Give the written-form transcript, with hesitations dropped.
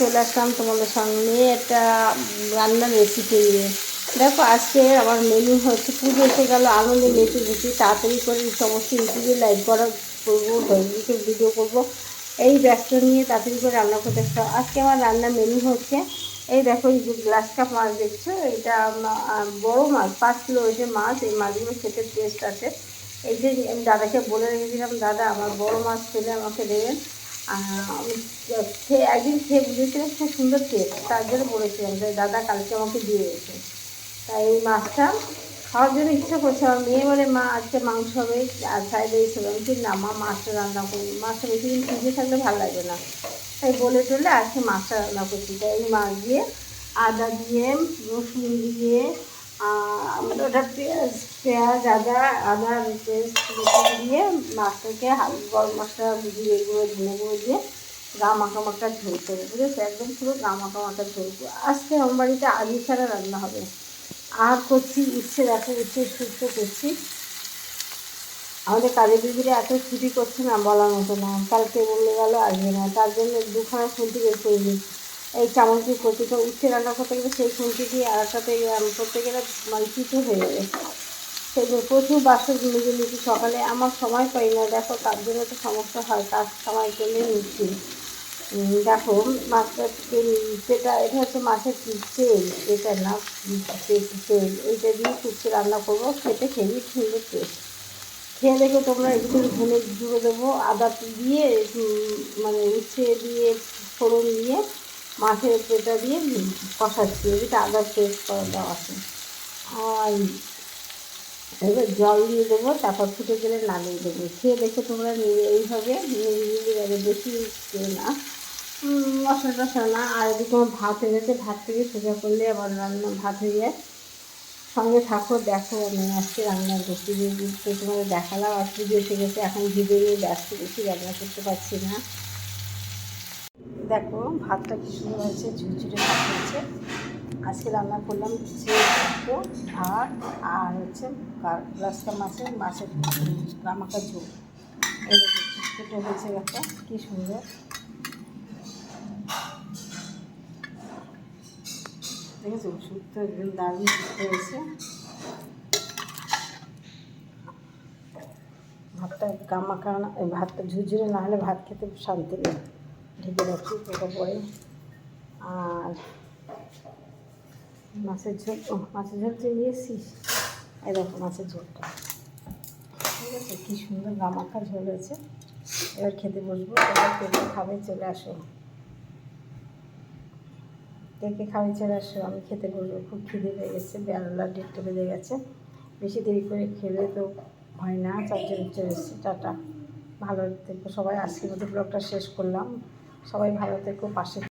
চলে আসলাম তোমাদের সঙ্গে একটা রান্নার রেসিপি নিয়ে। দেখো আজকে আমার মেনু হচ্ছে, পুজো এসে গেল, আনন্দে মেতে গেছি, তাড়াতাড়ি করে সমস্ত ইউটিউবে লাইভ করা করবো, ফেসবুকে ভিডিও করব, এই ব্যস্ত নিয়ে তাড়াতাড়ি করে রান্না করতে আসলাম। আজকে আমার রান্নার মেনু হচ্ছে, এই দেখো এই যে গ্লাস কাপ মাছ দেখছো, এটা বড় মাছ, 5 কিলো ওয়েটের মাছ। এই মাছগুলো খেতে টেস্ট আছে। এই যে আমি দাদাকে বলে রেখেছিলাম, দাদা আমার বড় মাছ পেলে আমাকে দেবেন। আমি একদিন খেয়ে বুঝেছিলাম খুব সুন্দর টেস্ট, তার জন্য বলেছিলাম যে দাদা কালকে আমাকে দিয়ে গেছে। তাই এই মাছটা খাওয়ার জন্য ইচ্ছা করছে। আমার মেয়ে বলে মা আজকে মাংস হবে আর ফ্রাইড রাইস হবে। আমি না মা, মাছটা রান্না করি, মাছটা বেশি দিন ফ্রিজে থাকলে ভালো লাগবে না। তাই বলে টলে আজকে মাছটা রান্না করছি। তাই এই মাছ দিয়ে আদা দিয়ে, রসুন দিয়ে, ওটা আদা পেস্ট দিয়ে মাছটাকে গরম মশলা, জিরে গুঁড়ো, ধনে গুঁড়ো দিয়ে গা মাখা মাখা ঝোল করে, বুঝেছো? একদম পুরো গা মাখা মাখা ঝোল। আজকে আমার বাড়িতে আলু ছাড়া রান্না হবে। আর করছি উচ্ছে, দেখো উচ্ছে শুক্তো করছি। আমাদের কাজের দিদিরা এত ছুটি করছে না বলার মতো না। কালকে বললে গেল আসবে না, তার জন্য দুখানা খুন্তি বের করে নিই। এই চামচি করতে তো উচ্ছে রান্না করতে গেলে সেই খুন্তি দিয়ে আর একটাতে করতে গেলে মানে পিঠে হয়ে যাবে। সেই জন্য প্রচুর বাসন নিজে নিচ্ছি সকালে, আমার সময় পাই না, দেখো তার জন্য তো সমস্যা হয়, কাজ সময় পেলে নিচ্ছি। দেখো মাছটা সেটা, এটা হচ্ছে মাছের তেল, এটা না তেল, এইটা দিয়ে কুচকে রান্না করবো, খেতে খেয়ে সুন্দর টেস্ট। খেয়ে দেখো তোমরা, একটু ধনে গুঁড়ো দেবো, আদা দিয়ে মানে উচ্ছে দিয়ে ফোড়ন দিয়ে মাছের পেটা দিয়ে কষাচ্ছি, এটা আদা পেস্ট করা দেওয়া আছে। আর এবার জল দিয়ে দেবো, তারপর ফুটে গেলে নামিয়ে দেবো। খেয়ে দেখো তোমরা এইভাবে নিয়ে বেশি না, মশলা টশলা না। আর এদিকে আমার ভাত হয়ে গেছে, ভাত থেকে সোজা করলে আবার রান্না ভাত হয়ে যায়। সঙ্গে থাকো, দেখো আমি আজকে রান্নার রেসিপি তো তোমাদের দেখালাম। আর পুজো এসে গেছে, এখন ভিডিও নিয়ে ব্যস্ত, বেশি রান্না করতে পারছি না। দেখো ভাতটা কি সুন্দর হয়েছে, ঝুরঝুরে ভাত হয়েছে। আজকে রান্না করলাম শুক্তো আর হচ্ছে গ্লাসটা মাছের গামাকা ঝোল। এই শুক্তোটা হয়েছে একটা কী সুন্দর, দেখেছো? শুক্তো একদম দারুণ শুক্তো হয়েছে। ভাতটা গামাকা না, ভাতটা ঝুরঝুরে না হলে ভাত খেতে শান্তি নেই। ঢেকে রাখি পোকা পরে। আর মাছের ঝোল, মাছের ঝোল নিয়ে এসছিস, এই দেখো মাছের ঝোলটা, ঠিক আছে? কী সুন্দর গামাখা ঝোল হয়েছে। এবার খেতে বসবো। এবার কে কে খাবে চলে আসো, কে কে খাবে চলে আসো, আমি খেতে বসবো। খুব খিদে পেয়ে গেছে, বেলা 1:30 বেজে গেছে। বেশি দেরি করে খেলে তো হয় না, তার জন্য চলে এসেছি। টাটা, ভালো থেকো সবাই। আজকের মতো ব্লগটা শেষ করলাম। সবাই ভালো থেকো, পাশে